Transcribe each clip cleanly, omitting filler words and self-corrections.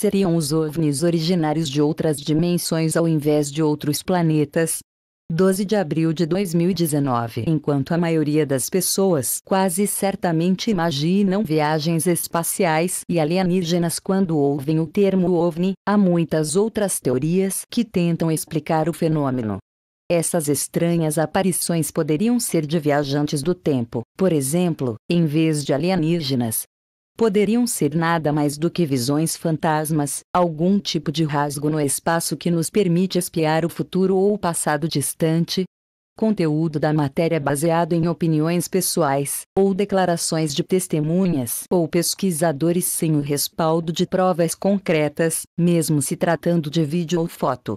Seriam os OVNIs originários de outras dimensões ao invés de outros planetas? 12 de abril de 2019. Enquanto a maioria das pessoas quase certamente imaginam viagens espaciais e alienígenas quando ouvem o termo OVNI, há muitas outras teorias que tentam explicar o fenômeno. Essas estranhas aparições poderiam ser de viajantes do tempo, por exemplo, em vez de alienígenas. Poderiam ser nada mais do que visões fantasmas, algum tipo de rasgo no espaço que nos permite espiar o futuro ou o passado distante. Conteúdo da matéria baseado em opiniões pessoais, ou declarações de testemunhas ou pesquisadores sem o respaldo de provas concretas, mesmo se tratando de vídeo ou foto.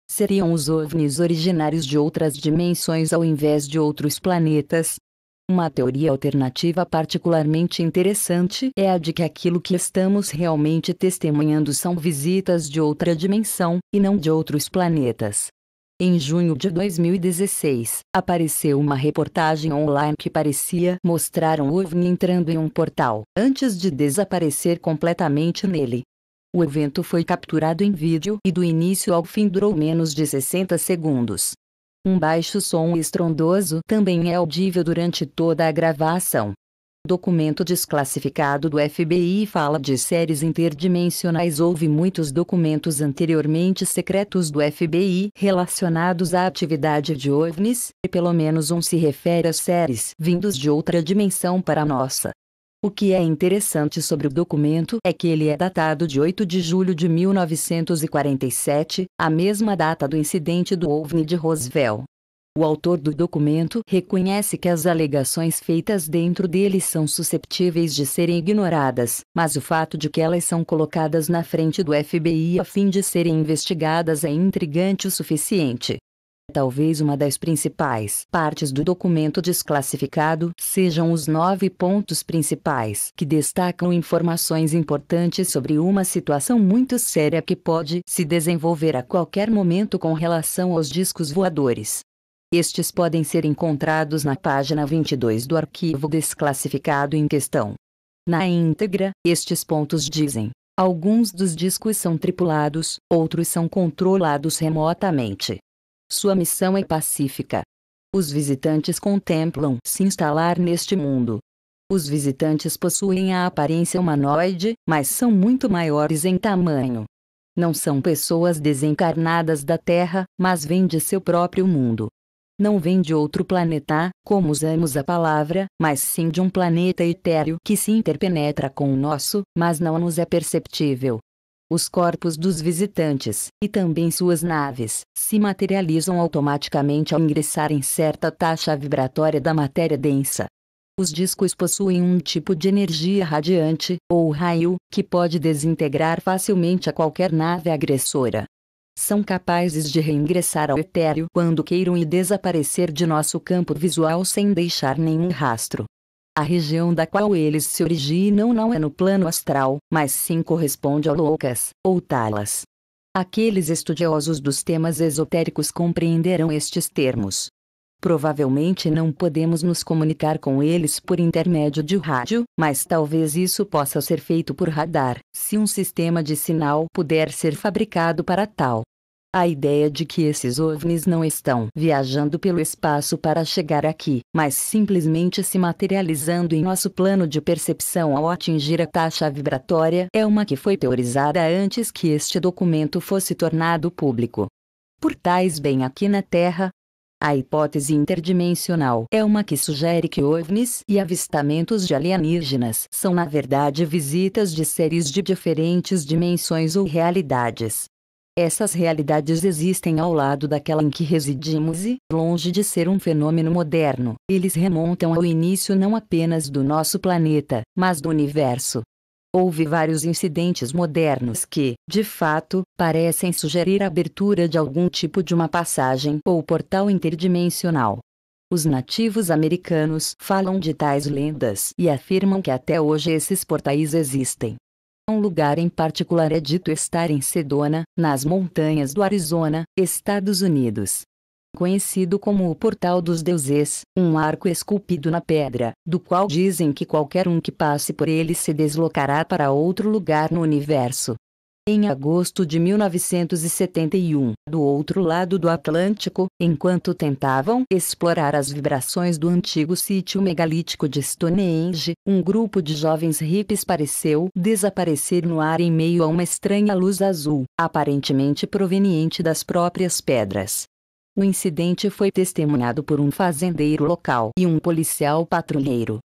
Seriam os OVNIs originários de outras dimensões ao invés de outros planetas? Uma teoria alternativa particularmente interessante é a de que aquilo que estamos realmente testemunhando são visitas de outra dimensão, e não de outros planetas. Em junho de 2016, apareceu uma reportagem online que parecia mostrar um OVNI entrando em um portal, antes de desaparecer completamente nele. O evento foi capturado em vídeo e do início ao fim durou menos de 60 segundos. Um baixo som estrondoso também é audível durante toda a gravação. Documento desclassificado do FBI fala de séries interdimensionais. Houve muitos documentos anteriormente secretos do FBI relacionados à atividade de OVNIs, e pelo menos um se refere a séries vindos de outra dimensão para a nossa. O que é interessante sobre o documento é que ele é datado de 8 de julho de 1947, a mesma data do incidente do OVNI de Roswell. O autor do documento reconhece que as alegações feitas dentro dele são susceptíveis de serem ignoradas, mas o fato de que elas são colocadas na frente do FBI a fim de serem investigadas é intrigante o suficiente. Talvez uma das principais partes do documento desclassificado sejam os 9 pontos principais que destacam informações importantes sobre uma situação muito séria que pode se desenvolver a qualquer momento com relação aos discos voadores. Estes podem ser encontrados na página 22 do arquivo desclassificado em questão. Na íntegra, estes pontos dizem: alguns dos discos são tripulados, outros são controlados remotamente. Sua missão é pacífica. Os visitantes contemplam se instalar neste mundo. Os visitantes possuem a aparência humanoide, mas são muito maiores em tamanho. Não são pessoas desencarnadas da Terra, mas vêm de seu próprio mundo. Não vêm de outro planeta, como usamos a palavra, mas sim de um planeta etéreo que se interpenetra com o nosso, mas não nos é perceptível. Os corpos dos visitantes, e também suas naves, se materializam automaticamente ao ingressar em certa taxa vibratória da matéria densa. Os discos possuem um tipo de energia radiante, ou raio, que pode desintegrar facilmente a qualquer nave agressora. São capazes de reingressar ao etéreo quando queiram e desaparecer de nosso campo visual sem deixar nenhum rastro. A região da qual eles se originam não é no plano astral, mas sim corresponde ao Loucas, ou Talas. Aqueles estudiosos dos temas esotéricos compreenderão estes termos. Provavelmente não podemos nos comunicar com eles por intermédio de rádio, mas talvez isso possa ser feito por radar, se um sistema de sinal puder ser fabricado para tal. A ideia de que esses OVNIs não estão viajando pelo espaço para chegar aqui, mas simplesmente se materializando em nosso plano de percepção ao atingir a taxa vibratória é uma que foi teorizada antes que este documento fosse tornado público. Portais bem aqui na Terra. A hipótese interdimensional é uma que sugere que OVNIs e avistamentos de alienígenas são na verdade visitas de seres de diferentes dimensões ou realidades. Essas realidades existem ao lado daquela em que residimos e, longe de ser um fenômeno moderno, eles remontam ao início não apenas do nosso planeta, mas do universo. Houve vários incidentes modernos que, de fato, parecem sugerir a abertura de algum tipo de uma passagem ou portal interdimensional. Os nativos americanos falam de tais lendas e afirmam que até hoje esses portais existem. Um lugar em particular é dito estar em Sedona, nas montanhas do Arizona, Estados Unidos. Conhecido como o Portal dos Deuses, um arco esculpido na pedra, do qual dizem que qualquer um que passe por ele se deslocará para outro lugar no universo. Em agosto de 1971, do outro lado do Atlântico, enquanto tentavam explorar as vibrações do antigo sítio megalítico de Stonehenge, um grupo de jovens hippies pareceu desaparecer no ar em meio a uma estranha luz azul, aparentemente proveniente das próprias pedras. O incidente foi testemunhado por um fazendeiro local e um policial patrulheiro.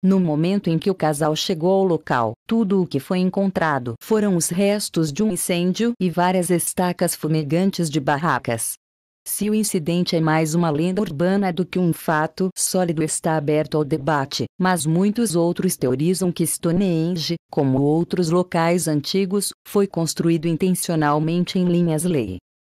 No momento em que o casal chegou ao local, tudo o que foi encontrado foram os restos de um incêndio e várias estacas fumegantes de barracas. Se o incidente é mais uma lenda urbana do que um fato sólido está aberto ao debate, mas muitos outros teorizam que Stonehenge, como outros locais antigos, foi construído intencionalmente em linhas-lei.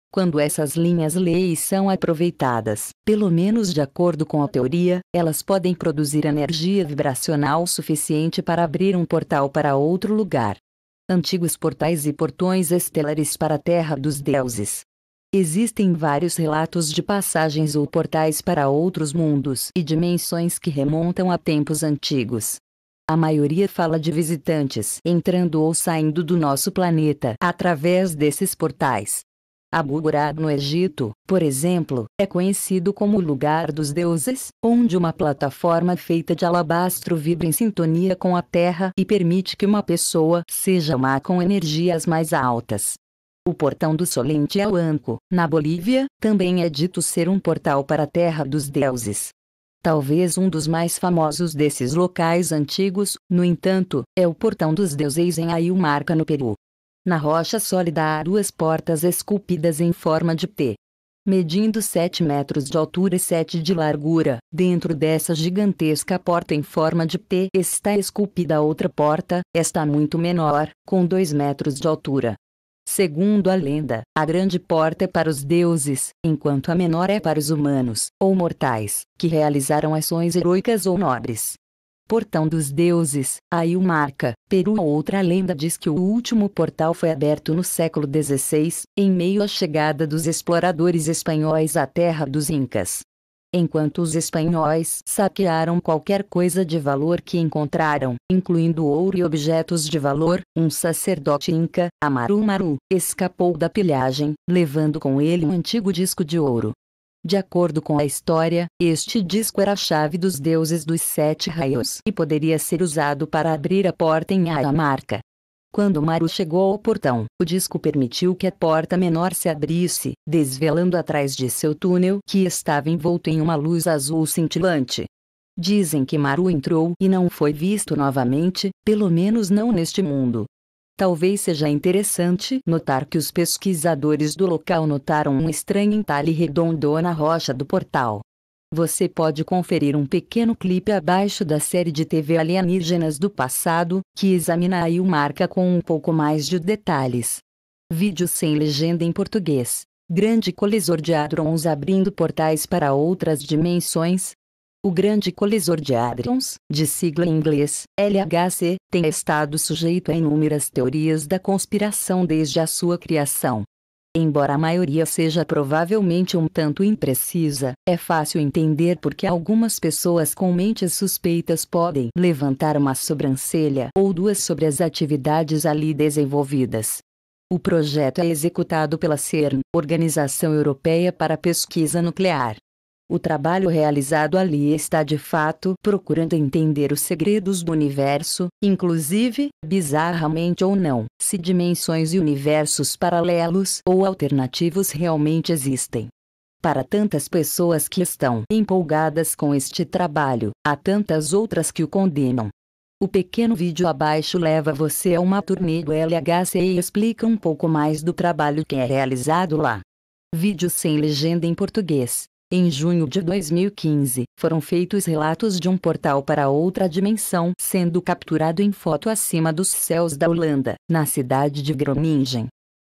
Quando essas linhas-lei são aproveitadas, pelo menos de acordo com a teoria, elas podem produzir energia vibracional suficiente para abrir um portal para outro lugar. Antigos portais e portões estelares para a Terra dos Deuses. Existem vários relatos de passagens ou portais para outros mundos e dimensões que remontam a tempos antigos. A maioria fala de visitantes entrando ou saindo do nosso planeta através desses portais. Abu Ghraib no Egito, por exemplo, é conhecido como o lugar dos deuses, onde uma plataforma feita de alabastro vibra em sintonia com a terra e permite que uma pessoa seja má com energias mais altas. O portão do Sol em Tiahuanaco, na Bolívia, também é dito ser um portal para a terra dos deuses. Talvez um dos mais famosos desses locais antigos, no entanto, é o portão dos deuses em Ayumarca no Peru. Na rocha sólida há duas portas esculpidas em forma de T. Medindo 7 metros de altura e 7 de largura, dentro dessa gigantesca porta em forma de T está esculpida outra porta, esta muito menor, com 2 metros de altura. Segundo a lenda, a grande porta é para os deuses, enquanto a menor é para os humanos, ou mortais, que realizaram ações heroicas ou nobres. Portão dos Deuses, Ayumarca, Peru. Outra lenda diz que o último portal foi aberto no século XVI, em meio à chegada dos exploradores espanhóis à terra dos Incas. Enquanto os espanhóis saquearam qualquer coisa de valor que encontraram, incluindo ouro e objetos de valor, um sacerdote inca, Amaru Maru, escapou da pilhagem, levando com ele um antigo disco de ouro. De acordo com a história, este disco era a chave dos deuses dos 7 raios e poderia ser usado para abrir a porta em Ayamarca. Quando Maru chegou ao portão, o disco permitiu que a porta menor se abrisse, desvelando atrás de seu túnel que estava envolto em uma luz azul cintilante. Dizem que Maru entrou e não foi visto novamente, pelo menos não neste mundo. Talvez seja interessante notar que os pesquisadores do local notaram um estranho entalhe redondo na rocha do portal. Você pode conferir um pequeno clipe abaixo da série de TV Alienígenas do Passado, que examina a Ayumarca com um pouco mais de detalhes. Vídeo sem legenda em português. Grande colisor de hadrons abrindo portais para outras dimensões. O Grande Colisor de Hadrons, de sigla em inglês, LHC, tem estado sujeito a inúmeras teorias da conspiração desde a sua criação. Embora a maioria seja provavelmente um tanto imprecisa, é fácil entender por que algumas pessoas com mentes suspeitas podem levantar uma sobrancelha ou duas sobre as atividades ali desenvolvidas. O projeto é executado pela CERN, Organização Europeia para a Pesquisa Nuclear. O trabalho realizado ali está de fato procurando entender os segredos do universo, inclusive, bizarramente ou não, se dimensões e universos paralelos ou alternativos realmente existem. Para tantas pessoas que estão empolgadas com este trabalho, há tantas outras que o condenam. O pequeno vídeo abaixo leva você a uma turnê do LHC e explica um pouco mais do trabalho que é realizado lá. Vídeo sem legenda em português. Em junho de 2015, foram feitos relatos de um portal para outra dimensão sendo capturado em foto acima dos céus da Holanda, na cidade de Groningen.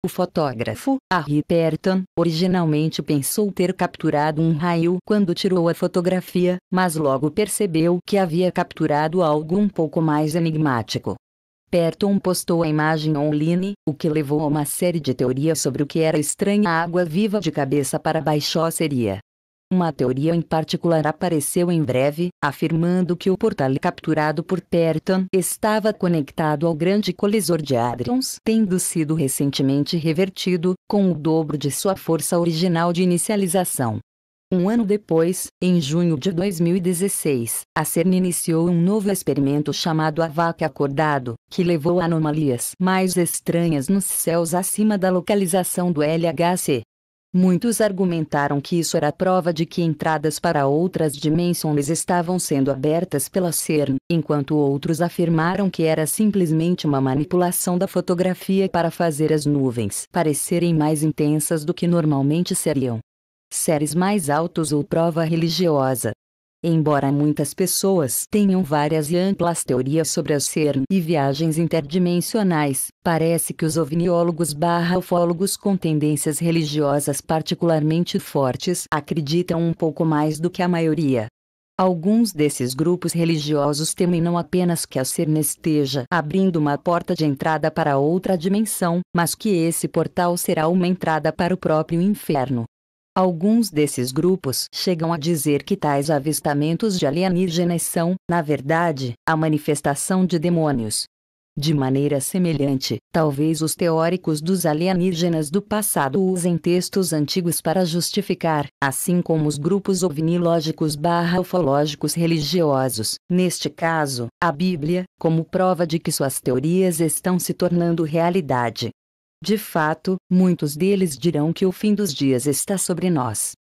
O fotógrafo, Harry Perton, originalmente pensou ter capturado um raio quando tirou a fotografia, mas logo percebeu que havia capturado algo um pouco mais enigmático. Perton postou a imagem online, o que levou a uma série de teorias sobre o que era estranha água viva de cabeça para baixo seria. Uma teoria em particular apareceu em breve, afirmando que o portal capturado por Perton estava conectado ao grande colisor de hadrons, tendo sido recentemente revertido, com o dobro de sua força original de inicialização. Um ano depois, em junho de 2016, a CERN iniciou um novo experimento chamado AVAC acordado, que levou a anomalias mais estranhas nos céus acima da localização do LHC. Muitos argumentaram que isso era prova de que entradas para outras dimensões estavam sendo abertas pela CERN, enquanto outros afirmaram que era simplesmente uma manipulação da fotografia para fazer as nuvens parecerem mais intensas do que normalmente seriam. Séries mais altos ou prova religiosa. Embora muitas pessoas tenham várias e amplas teorias sobre a CERN e viagens interdimensionais, parece que os ovniólogos/ufólogos com tendências religiosas particularmente fortes acreditam um pouco mais do que a maioria. Alguns desses grupos religiosos temem não apenas que a CERN esteja abrindo uma porta de entrada para outra dimensão, mas que esse portal será uma entrada para o próprio inferno. Alguns desses grupos chegam a dizer que tais avistamentos de alienígenas são, na verdade, a manifestação de demônios. De maneira semelhante, talvez os teóricos dos alienígenas do passado usem textos antigos para justificar, assim como os grupos ovnilógicos/ufológicos religiosos, neste caso, a Bíblia, como prova de que suas teorias estão se tornando realidade. De fato, muitos deles dirão que o fim dos dias está sobre nós.